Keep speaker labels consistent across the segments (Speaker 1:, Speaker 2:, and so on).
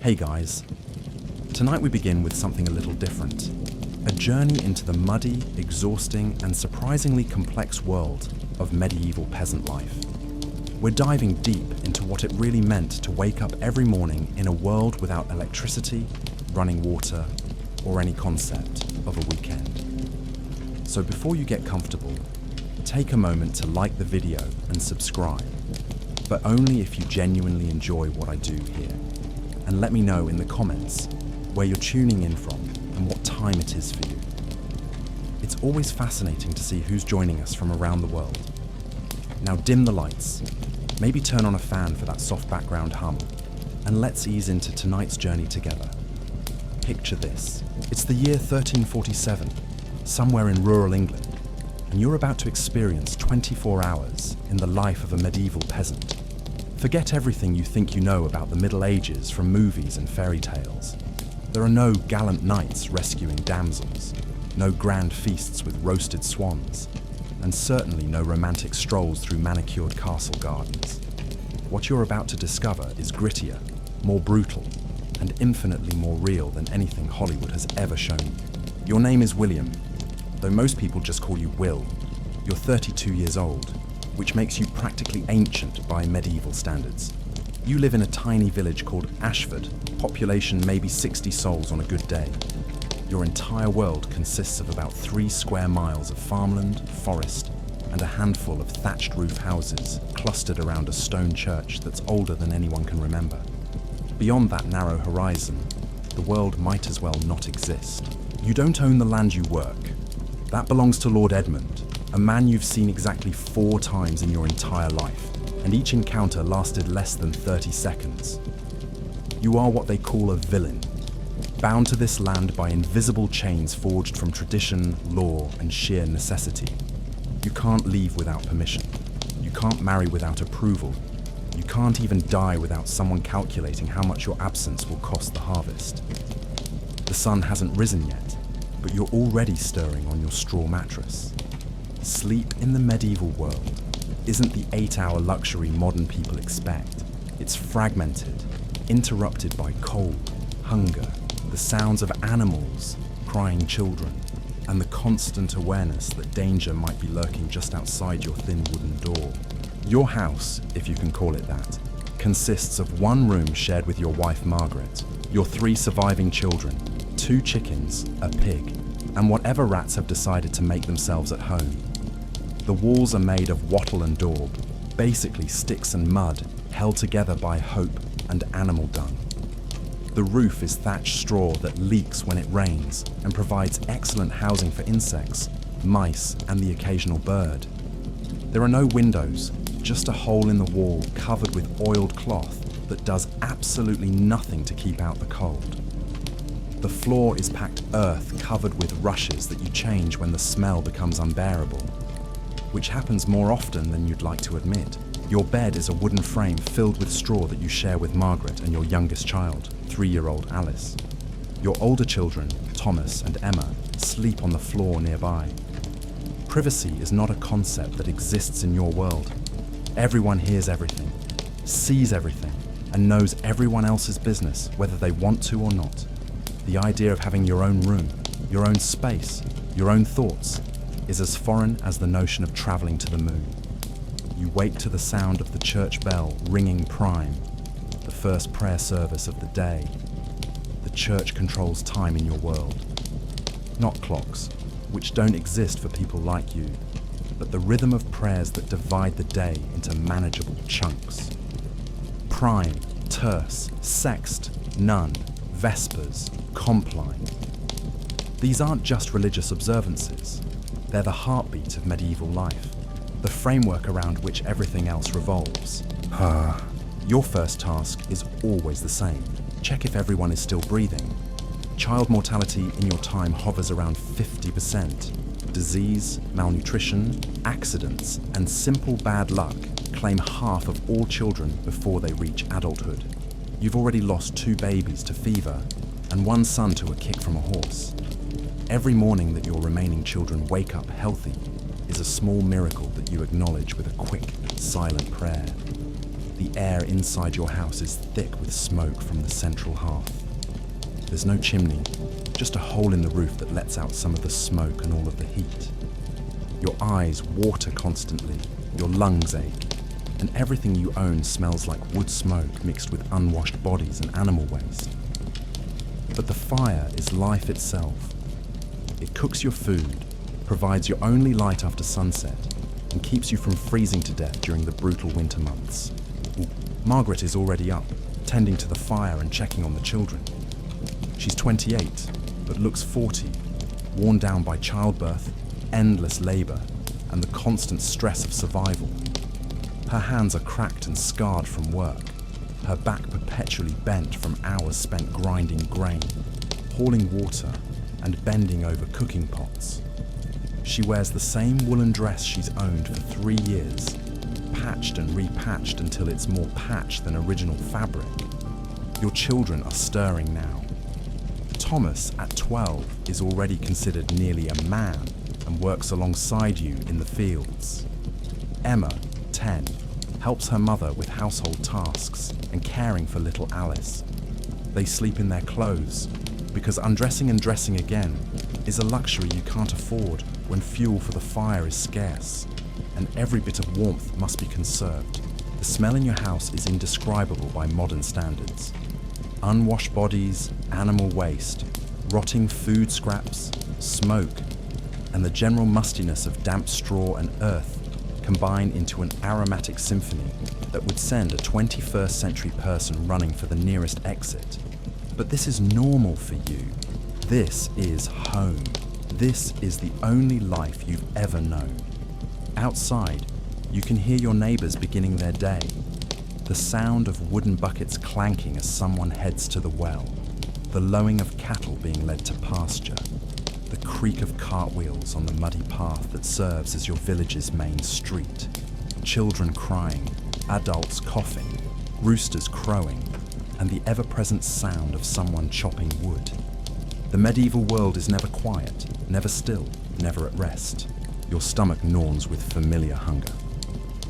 Speaker 1: Hey guys, tonight we begin with something a little different. A journey into the muddy, exhausting, and surprisingly complex world of medieval peasant life. We're diving deep into what it really meant to wake up every morning in a world without electricity, running water, or any concept of a weekend. So before you get comfortable, take a moment to like the video and subscribe, but only if you genuinely enjoy what I do here. And let me know in the comments where you're tuning in from and what time it is for you. It's always fascinating to see who's joining us from around the world. Now dim the lights, maybe turn on a fan for that soft background hum, and let's ease into tonight's journey together. Picture this. It's the year 1347, somewhere in rural England, and you're about to experience 24 hours in the life of a medieval peasant. Forget everything you think you know about the Middle Ages from movies and fairy tales. There are no gallant knights rescuing damsels, no grand feasts with roasted swans, and certainly no romantic strolls through manicured castle gardens. What you're about to discover is grittier, more brutal, and infinitely more real than anything Hollywood has ever shown you. Your name is William, though most people just call you Will. You're 32 years old, which makes you practically ancient by medieval standards. You live in a tiny village called Ashford, population maybe 60 souls on a good day. Your entire world consists of about 3 square miles of farmland, forest, and a handful of thatched roof houses clustered around a stone church that's older than anyone can remember. Beyond that narrow horizon, the world might as well not exist. You don't own the land you work. That belongs to Lord Edmund, a man you've seen exactly 4 times in your entire life, and each encounter lasted less than 30 seconds. You are what they call a villain, bound to this land by invisible chains forged from tradition, law, and sheer necessity. You can't leave without permission. You can't marry without approval. You can't even die without someone calculating how much your absence will cost the harvest. The sun hasn't risen yet, but you're already stirring on your straw mattress. Sleep in the medieval world isn't the 8-hour luxury modern people expect. It's fragmented, interrupted by cold, hunger, the sounds of animals, crying children, and the constant awareness that danger might be lurking just outside your thin wooden door. Your house, if you can call it that, consists of 1 room shared with your wife Margaret, your 3 surviving children, 2 chickens, a pig, and whatever rats have decided to make themselves at home. The walls are made of wattle and daub, basically sticks and mud held together by hope and animal dung. The roof is thatched straw that leaks when it rains and provides excellent housing for insects, mice, and the occasional bird. There are no windows, just a hole in the wall covered with oiled cloth that does absolutely nothing to keep out the cold. The floor is packed earth covered with rushes that you change when the smell becomes unbearable, which happens more often than you'd like to admit. Your bed is a wooden frame filled with straw that you share with Margaret and your youngest child, 3-year-old Alice. Your older children, Thomas and Emma, sleep on the floor nearby. Privacy is not a concept that exists in your world. Everyone hears everything, sees everything, and knows everyone else's business, whether they want to or not. The idea of having your own room, your own space, your own thoughts, is as foreign as the notion of traveling to the moon. You wake to the sound of the church bell ringing prime, the first prayer service of the day. The church controls time in your world. Not clocks, which don't exist for people like you, but the rhythm of prayers that divide the day into manageable chunks. Prime, terce, sext, none, vespers, compline. These aren't just religious observances. They're the heartbeat of medieval life, the framework around which everything else revolves. Your first task is always the same. Check if everyone is still breathing. Child mortality in your time hovers around 50%. Disease, malnutrition, accidents, and simple bad luck claim half of all children before they reach adulthood. You've already lost 2 babies to fever and 1 son to a kick from a horse. Every morning that your remaining children wake up healthy is a small miracle that you acknowledge with a quick, silent prayer. the air inside your house is thick with smoke from the central hearth. There's no chimney, just a hole in the roof that lets out some of the smoke and all of the heat. Your eyes water constantly, your lungs ache, and everything you own smells like wood smoke mixed with unwashed bodies and animal waste. But the fire is life itself. It cooks your food, provides your only light after sunset, and keeps you from freezing to death during the brutal winter months. Margaret is already up, tending to the fire and checking on the children. She's 28, but looks 40, worn down by childbirth, endless labour, and the constant stress of survival. Her hands are cracked and scarred from work, her back perpetually bent from hours spent grinding grain, hauling water, and bending over cooking pots. She wears the same woolen dress she's owned for 3 years, patched and repatched until it's more patch than original fabric. Your children are stirring now. Thomas, at 12, is already considered nearly a man and works alongside you in the fields. Emma, 10, helps her mother with household tasks and caring for little Alice. They sleep in their clothes, because undressing and dressing again is a luxury you can't afford when fuel for the fire is scarce, and every bit of warmth must be conserved. The smell in your house is indescribable by modern standards. Unwashed bodies, animal waste, rotting food scraps, smoke, and the general mustiness of damp straw and earth combine into an aromatic symphony that would send a 21st century person running for the nearest exit. But this is normal for you. This is home. This is the only life you've ever known. Outside, you can hear your neighbours beginning their day. The sound of wooden buckets clanking as someone heads to the well. The lowing of cattle being led to pasture. The creak of cartwheels on the muddy path that serves as your village's main street. Children crying, adults coughing, roosters crowing, and the ever-present sound of someone chopping wood. The medieval world is never quiet, never still, never at rest. Your stomach gnawns with familiar hunger.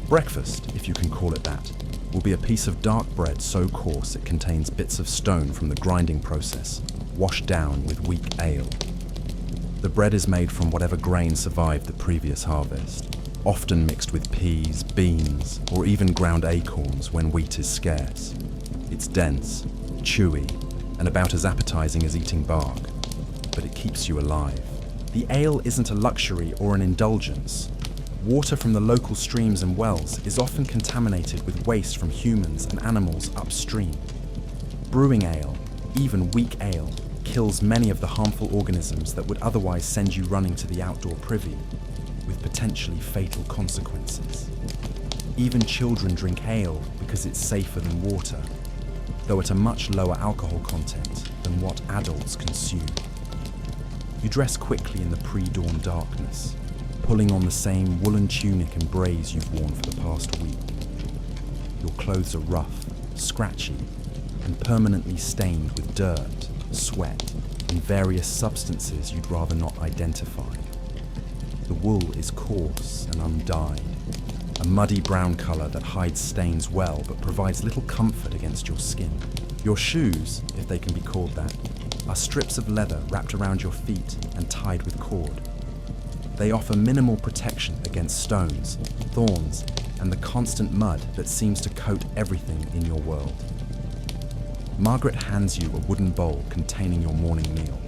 Speaker 1: Breakfast, if you can call it that, will be a piece of dark bread so coarse it contains bits of stone from the grinding process, washed down with weak ale. The bread is made from whatever grain survived the previous harvest, often mixed with peas, beans, or even ground acorns when wheat is scarce. It's dense, chewy, and about as appetizing as eating bark, but it keeps you alive. The ale isn't a luxury or an indulgence. Water from the local streams and wells is often contaminated with waste from humans and animals upstream. Brewing ale, even weak ale, kills many of the harmful organisms that would otherwise send you running to the outdoor privy, with potentially fatal consequences. Even children drink ale because it's safer than water, though at a much lower alcohol content than what adults consume. You dress quickly in the pre-dawn darkness, pulling on the same woolen tunic and braids you've worn for the past week. Your clothes are rough, scratchy, and permanently stained with dirt, sweat, and various substances you'd rather not identify. The wool is coarse and undyed, a muddy brown colour that hides stains well but provides little comfort against your skin. Your shoes, if they can be called that, are strips of leather wrapped around your feet and tied with cord. They offer minimal protection against stones, thorns, and the constant mud that seems to coat everything in your world. Margaret hands you a wooden bowl containing your morning meal.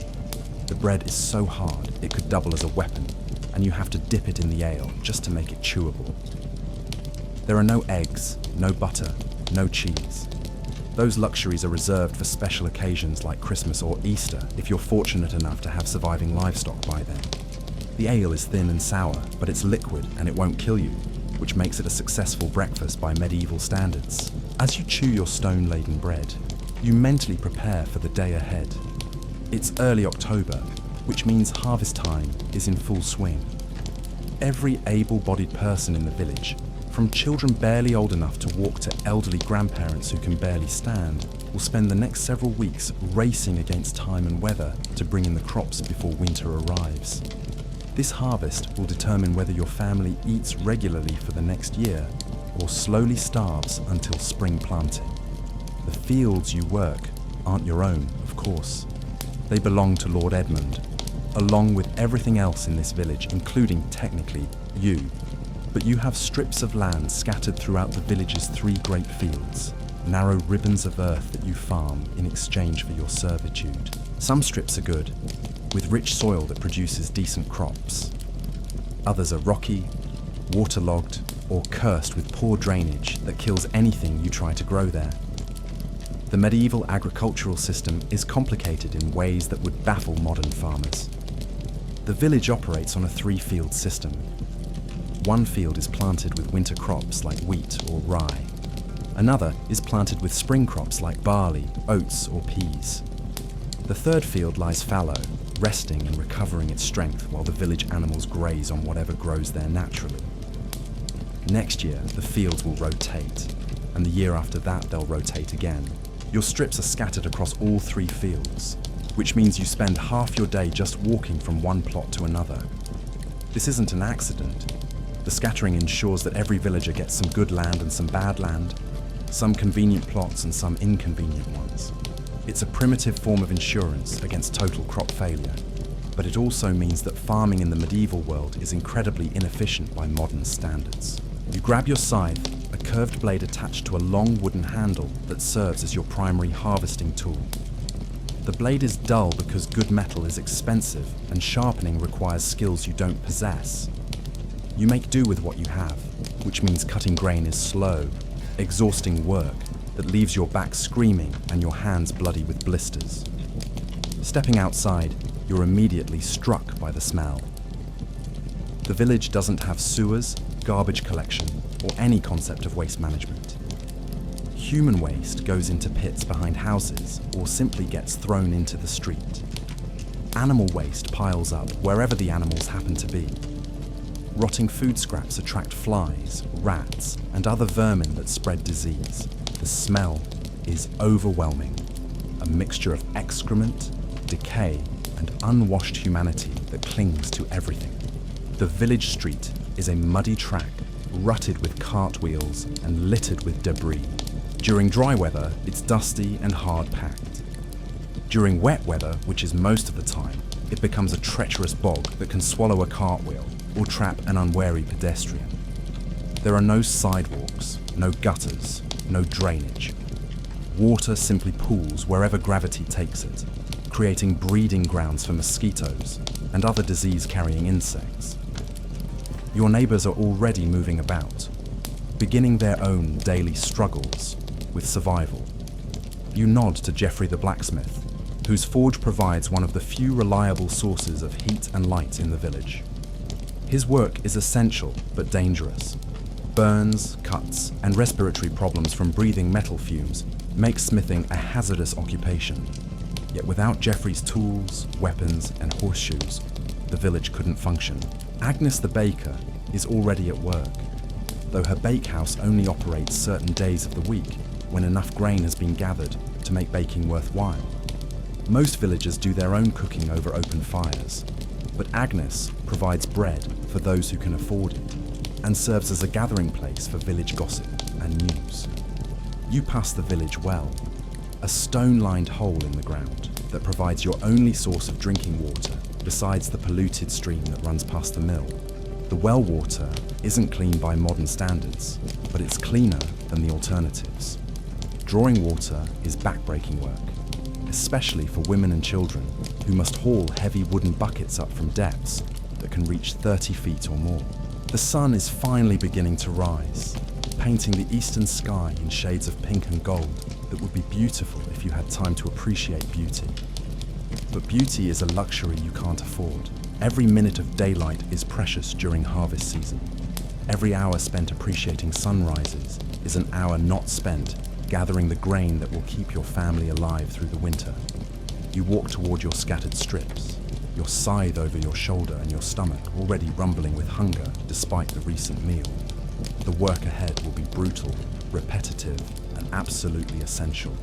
Speaker 1: The bread is so hard it could double as a weapon, and you have to dip it in the ale just to make it chewable. There are no eggs, no butter, no cheese. Those luxuries are reserved for special occasions like Christmas or Easter if you're fortunate enough to have surviving livestock by then. The ale is thin and sour, but it's liquid and it won't kill you, which makes it a successful breakfast by medieval standards. As you chew your stone-laden bread, you mentally prepare for the day ahead. It's early October, which means harvest time is in full swing. Every able-bodied person in the village, from children barely old enough to walk to elderly grandparents who can barely stand, will spend the next several weeks racing against time and weather to bring in the crops before winter arrives. This harvest will determine whether your family eats regularly for the next year or slowly starves until spring planting. The fields you work aren't your own, of course. They belong to Lord Edmund, along with everything else in this village, including, technically, you. But you have strips of land scattered throughout the village's 3 great fields, narrow ribbons of earth that you farm in exchange for your servitude. Some strips are good, with rich soil that produces decent crops. Others are rocky, waterlogged, or cursed with poor drainage that kills anything you try to grow there. The medieval agricultural system is complicated in ways that would baffle modern farmers. The village operates on a 3-field system. One field is planted with winter crops like wheat or rye. Another is planted with spring crops like barley, oats, or peas. The third field lies fallow, resting and recovering its strength while the village animals graze on whatever grows there naturally. Next year, the fields will rotate, and the year after that they'll rotate again. Your strips are scattered across all 3 fields, which means you spend half your day just walking from one plot to another. This isn't an accident. The scattering ensures that every villager gets some good land and some bad land, some convenient plots and some inconvenient ones. It's a primitive form of insurance against total crop failure, but it also means that farming in the medieval world is incredibly inefficient by modern standards. You grab your scythe, a curved blade attached to a long wooden handle that serves as your primary harvesting tool. The blade is dull because good metal is expensive and sharpening requires skills you don't possess. You make do with what you have, which means cutting grain is slow, exhausting work that leaves your back screaming and your hands bloody with blisters. Stepping outside, you're immediately struck by the smell. The village doesn't have sewers, garbage collection, or any concept of waste management. Human waste goes into pits behind houses or simply gets thrown into the street. Animal waste piles up wherever the animals happen to be. Rotting food scraps attract flies, rats, and other vermin that spread disease. The smell is overwhelming, a mixture of excrement, decay, and unwashed humanity that clings to everything. The village street is a muddy track, rutted with cartwheels and littered with debris. During dry weather, it's dusty and hard-packed. During wet weather, which is most of the time, it becomes a treacherous bog that can swallow a cartwheel or trap an unwary pedestrian. There are no sidewalks, no gutters, no drainage. Water simply pools wherever gravity takes it, creating breeding grounds for mosquitoes and other disease-carrying insects. Your neighbors are already moving about, beginning their own daily struggles with survival. You nod to Geoffrey the blacksmith, whose forge provides one of the few reliable sources of heat and light in the village. His work is essential but dangerous. Burns, cuts, and respiratory problems from breathing metal fumes make smithing a hazardous occupation. Yet without Geoffrey's tools, weapons, and horseshoes, the village couldn't function. Agnes the baker is already at work, though her bakehouse only operates certain days of the week when enough grain has been gathered to make baking worthwhile. Most villagers do their own cooking over open fires, but Agnes provides bread for those who can afford it and serves as a gathering place for village gossip and news. You pass the village well, a stone-lined hole in the ground that provides your only source of drinking water besides the polluted stream that runs past the mill. The well water isn't clean by modern standards, but it's cleaner than the alternatives. Drawing water is backbreaking work, especially for women and children who must haul heavy wooden buckets up from depths that can reach 30 feet or more. The sun is finally beginning to rise, painting the eastern sky in shades of pink and gold that would be beautiful if you had time to appreciate beauty. But beauty is a luxury you can't afford. Every minute of daylight is precious during harvest season. Every hour spent appreciating sunrises is an hour not spent gathering the grain that will keep your family alive through the winter. You walk toward your scattered strips, your scythe over your shoulder and your stomach already rumbling with hunger despite the recent meal. The work ahead will be brutal, repetitive, and absolutely essential.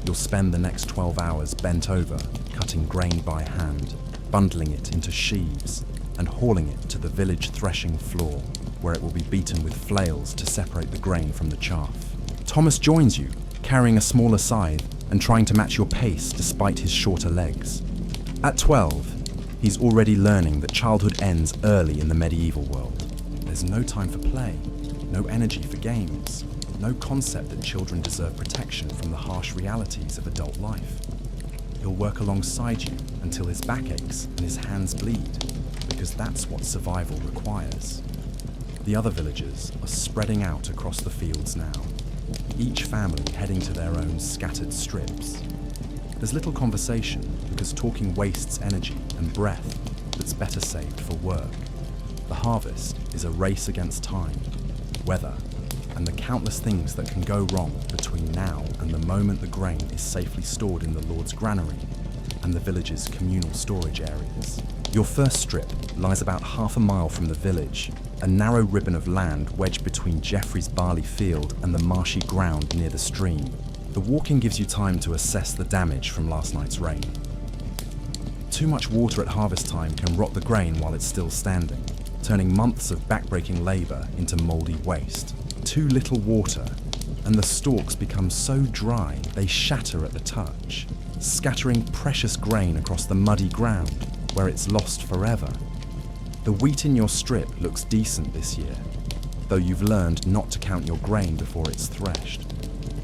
Speaker 1: You'll spend the next 12 hours bent over, cutting grain by hand, bundling it into sheaves, and hauling it to the village threshing floor. where it will be beaten with flails to separate the grain from the chaff. Thomas joins you, carrying a smaller scythe and trying to match your pace despite his shorter legs. At 12, he's already learning that childhood ends early in the medieval world. There's no time for play, no energy for games, no concept that children deserve protection from the harsh realities of adult life. He'll work alongside you until his back aches and his hands bleed, because that's what survival requires. The other villagers are spreading out across the fields now, each family heading to their own scattered strips. There's little conversation because talking wastes energy and breath that's better saved for work. The harvest is a race against time, weather, and the countless things that can go wrong between now and the moment the grain is safely stored in the Lord's granary and the village's communal storage areas. Your first strip lies about half a mile from the village, a narrow ribbon of land wedged between Geoffrey's barley field and the marshy ground near the stream. The walking gives you time to assess the damage from last night's rain. Too much water at harvest time can rot the grain while it's still standing, turning months of backbreaking labour into mouldy waste. Too little water, and the stalks become so dry they shatter at the touch, scattering precious grain across the muddy ground where it's lost forever. The wheat in your strip looks decent this year, though you've learned not to count your grain before it's threshed.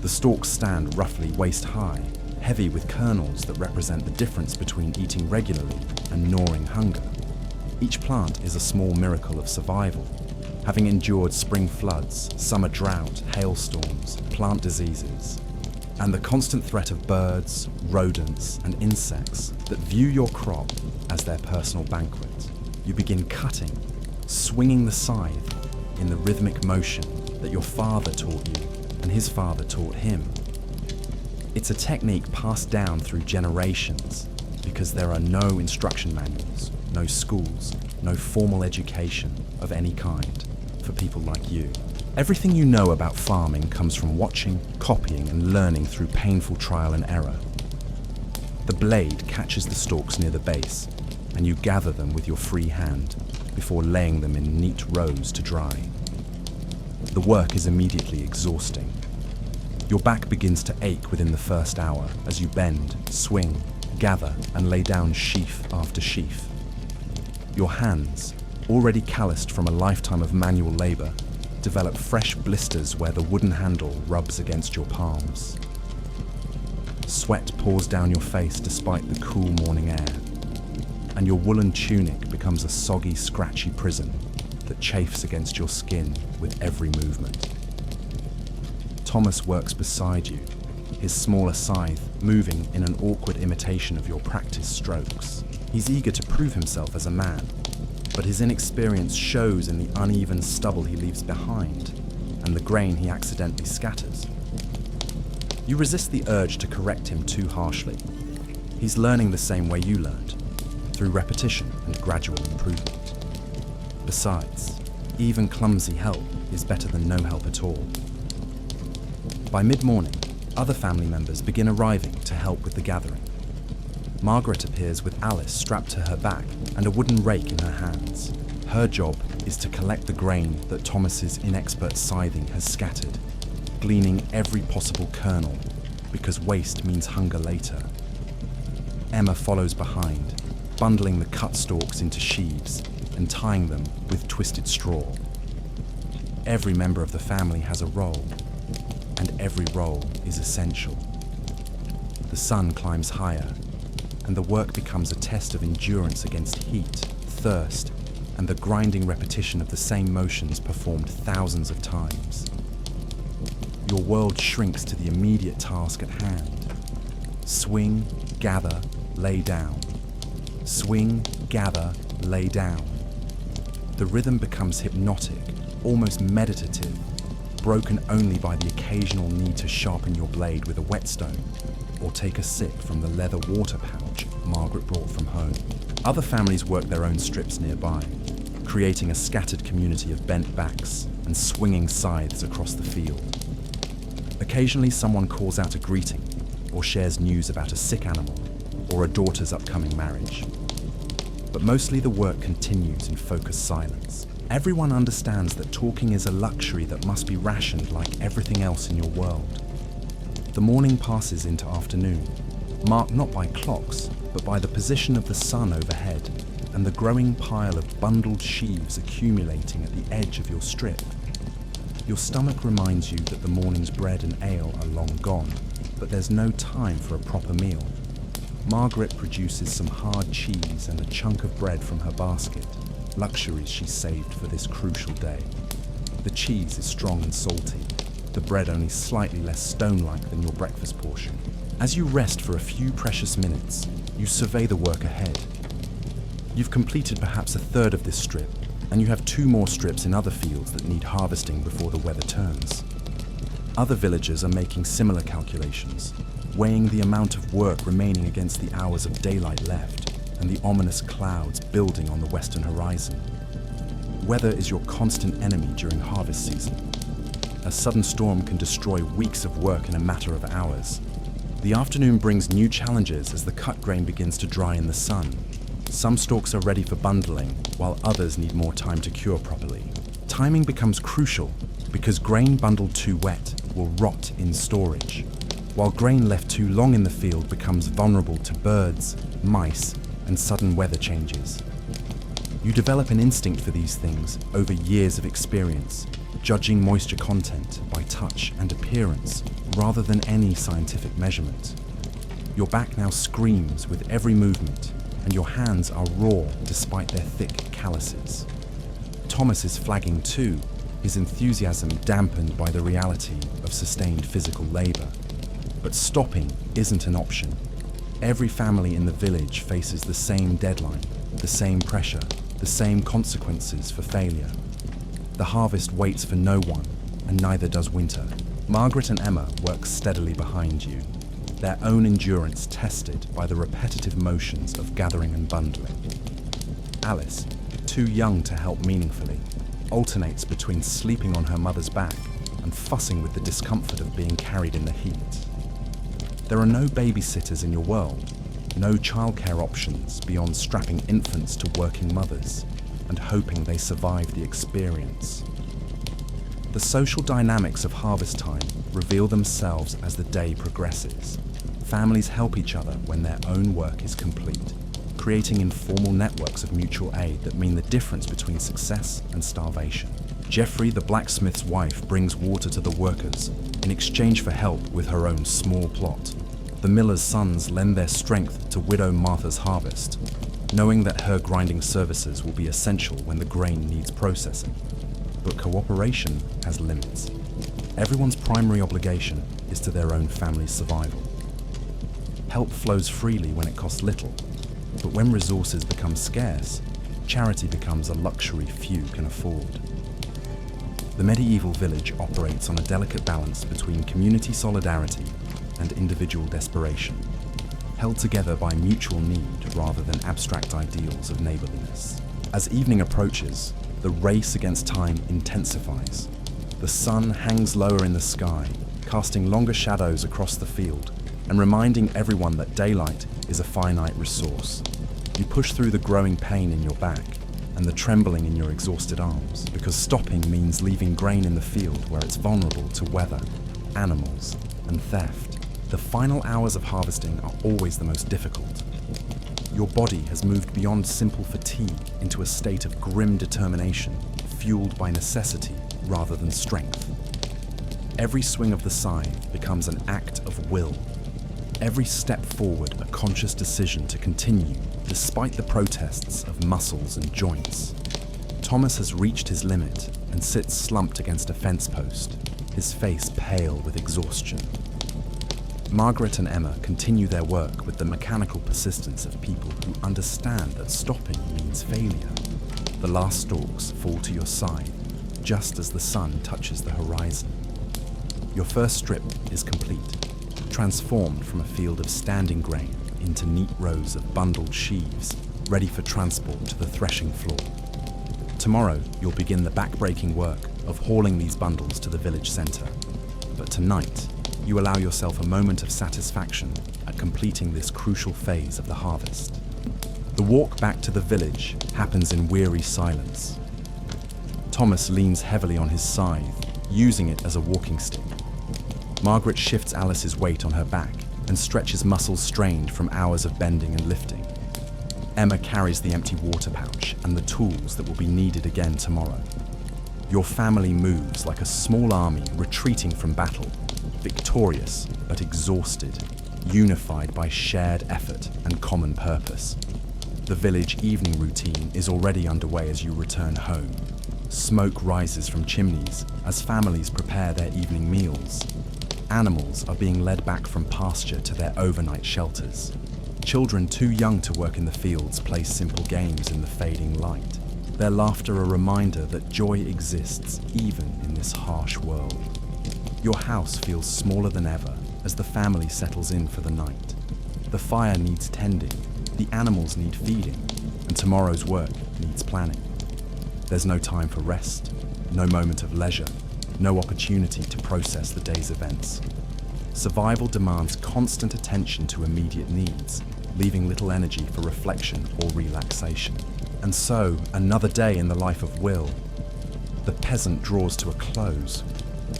Speaker 1: The stalks stand roughly waist high, heavy with kernels that represent the difference between eating regularly and gnawing hunger. Each plant is a small miracle of survival, having endured spring floods, summer drought, hailstorms, plant diseases, and the constant threat of birds, rodents, and insects that view your crop as their personal banquet. You begin cutting, swinging the scythe in the rhythmic motion that your father taught you and his father taught him. It's a technique passed down through generations because there are no instruction manuals, no schools, no formal education of any kind for people like you. Everything you know about farming comes from watching, copying, and learning through painful trial and error. The blade catches the stalks near the base, and you gather them with your free hand before laying them in neat rows to dry. The work is immediately exhausting. Your back begins to ache within the first hour as you bend, swing, gather, and lay down sheaf after sheaf. Your hands, already calloused from a lifetime of manual labor, develop fresh blisters where the wooden handle rubs against your palms. Sweat pours down your face despite the cool morning air, and your woolen tunic becomes a soggy, scratchy prison that chafes against your skin with every movement. Thomas works beside you, his smaller scythe moving in an awkward imitation of your practiced strokes. He's eager to prove himself as a man, but his inexperience shows in the uneven stubble he leaves behind and the grain he accidentally scatters. You resist the urge to correct him too harshly. He's learning the same way you learned, through repetition and gradual improvement. Besides, even clumsy help is better than no help at all. By mid-morning, other family members begin arriving to help with the gathering. Margaret appears with Alice strapped to her back and a wooden rake in her hands. Her job is to collect the grain that Thomas's inexpert scything has scattered, gleaning every possible kernel, because waste means hunger later. Emma follows behind, bundling the cut stalks into sheaves and tying them with twisted straw. Every member of the family has a role, and every role is essential. The sun climbs higher, and the work becomes a test of endurance against heat, thirst, and the grinding repetition of the same motions performed thousands of times. Your world shrinks to the immediate task at hand. Swing, gather, lay down. Swing, gather, lay down. The rhythm becomes hypnotic, almost meditative, broken only by the occasional need to sharpen your blade with a whetstone or take a sip from the leather water pouch Margaret brought from home. Other families work their own strips nearby, creating a scattered community of bent backs and swinging scythes across the field. Occasionally someone calls out a greeting or shares news about a sick animal or a daughter's upcoming marriage. But mostly the work continues in focused silence. Everyone understands that talking is a luxury that must be rationed like everything else in your world. The morning passes into afternoon, marked not by clocks, but by the position of the sun overhead and the growing pile of bundled sheaves accumulating at the edge of your strip. Your stomach reminds you that the morning's bread and ale are long gone, but there's no time for a proper meal. Margaret produces some hard cheese and a chunk of bread from her basket, luxuries she saved for this crucial day. The cheese is strong and salty, the bread only slightly less stone-like than your breakfast portion. As you rest for a few precious minutes, you survey the work ahead. You've completed perhaps a third of this strip, and you have 2 more strips in other fields that need harvesting before the weather turns. Other villagers are making similar calculations, weighing the amount of work remaining against the hours of daylight left and the ominous clouds building on the western horizon. Weather is your constant enemy during harvest season. A sudden storm can destroy weeks of work in a matter of hours. The afternoon brings new challenges as the cut grain begins to dry in the sun. Some stalks are ready for bundling, while others need more time to cure properly. Timing becomes crucial because grain bundled too wet will rot in storage, while grain left too long in the field becomes vulnerable to birds, mice, and sudden weather changes. You develop an instinct for these things over years of experience, judging moisture content by touch and appearance rather than any scientific measurement. Your back now screams with every movement, and your hands are raw despite their thick calluses. Thomas is flagging too, his enthusiasm dampened by the reality of sustained physical labor. But stopping isn't an option. Every family in the village faces the same deadline, the same pressure, the same consequences for failure. The harvest waits for no one, and neither does winter. Margaret and Emma work steadily behind you, their own endurance tested by the repetitive motions of gathering and bundling. Alice, too young to help meaningfully, alternates between sleeping on her mother's back and fussing with the discomfort of being carried in the heat. There are no babysitters in your world, no childcare options beyond strapping infants to working mothers and hoping they survive the experience. The social dynamics of harvest time reveal themselves as the day progresses. Families help each other when their own work is complete, creating informal networks of mutual aid that mean the difference between success and starvation. Geoffrey, the blacksmith's wife, brings water to the workers in exchange for help with her own small plot. The miller's sons lend their strength to widow Martha's harvest, knowing that her grinding services will be essential when the grain needs processing. But cooperation has limits. Everyone's primary obligation is to their own family's survival. Help flows freely when it costs little, but when resources become scarce, charity becomes a luxury few can afford. The medieval village operates on a delicate balance between community solidarity and individual desperation, held together by mutual need rather than abstract ideals of neighborliness. As evening approaches, the race against time intensifies. The sun hangs lower in the sky, casting longer shadows across the field and reminding everyone that daylight is a finite resource. You push through the growing pain in your back and the trembling in your exhausted arms, because stopping means leaving grain in the field where it's vulnerable to weather, animals, and theft. The final hours of harvesting are always the most difficult. Your body has moved beyond simple fatigue into a state of grim determination, fueled by necessity rather than strength. Every swing of the scythe becomes an act of will. Every step forward a conscious decision to continue, despite the protests of muscles and joints. Thomas has reached his limit and sits slumped against a fence post, his face pale with exhaustion. Margaret and Emma continue their work with the mechanical persistence of people who understand that stopping means failure. The last stalks fall to your side, just as the sun touches the horizon. Your first strip is complete, transformed from a field of standing grain into neat rows of bundled sheaves, ready for transport to the threshing floor. Tomorrow, you'll begin the back-breaking work of hauling these bundles to the village centre. But tonight, you allow yourself a moment of satisfaction at completing this crucial phase of the harvest. The walk back to the village happens in weary silence. Thomas leans heavily on his scythe, using it as a walking stick. Margaret shifts Alice's weight on her back and stretches muscles strained from hours of bending and lifting. Emma carries the empty water pouch and the tools that will be needed again tomorrow. Your family moves like a small army retreating from battle, victorious but exhausted, unified by shared effort and common purpose. The village evening routine is already underway as you return home. Smoke rises from chimneys as families prepare their evening meals. Animals are being led back from pasture to their overnight shelters. Children too young to work in the fields play simple games in the fading light. Their laughter a reminder that joy exists even in this harsh world. Your house feels smaller than ever as the family settles in for the night. The fire needs tending, the animals need feeding, and tomorrow's work needs planning. There's no time for rest, no moment of leisure, no opportunity to process the day's events. Survival demands constant attention to immediate needs, leaving little energy for reflection or relaxation. And so, another day in the life of Will. The peasant draws to a close,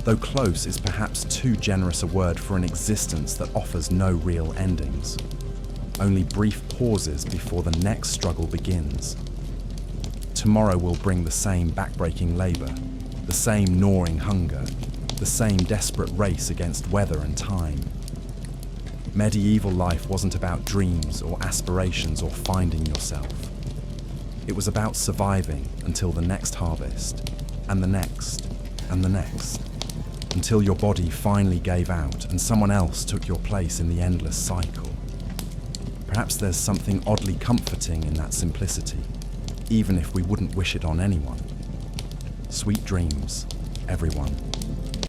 Speaker 1: though close is perhaps too generous a word for an existence that offers no real endings. Only brief pauses before the next struggle begins. Tomorrow will bring the same backbreaking labour, the same gnawing hunger, the same desperate race against weather and time. Medieval life wasn't about dreams or aspirations or finding yourself. It was about surviving until the next harvest, and the next, and the next, until your body finally gave out and someone else took your place in the endless cycle. Perhaps there's something oddly comforting in that simplicity, even if we wouldn't wish it on anyone. Sweet dreams, everyone.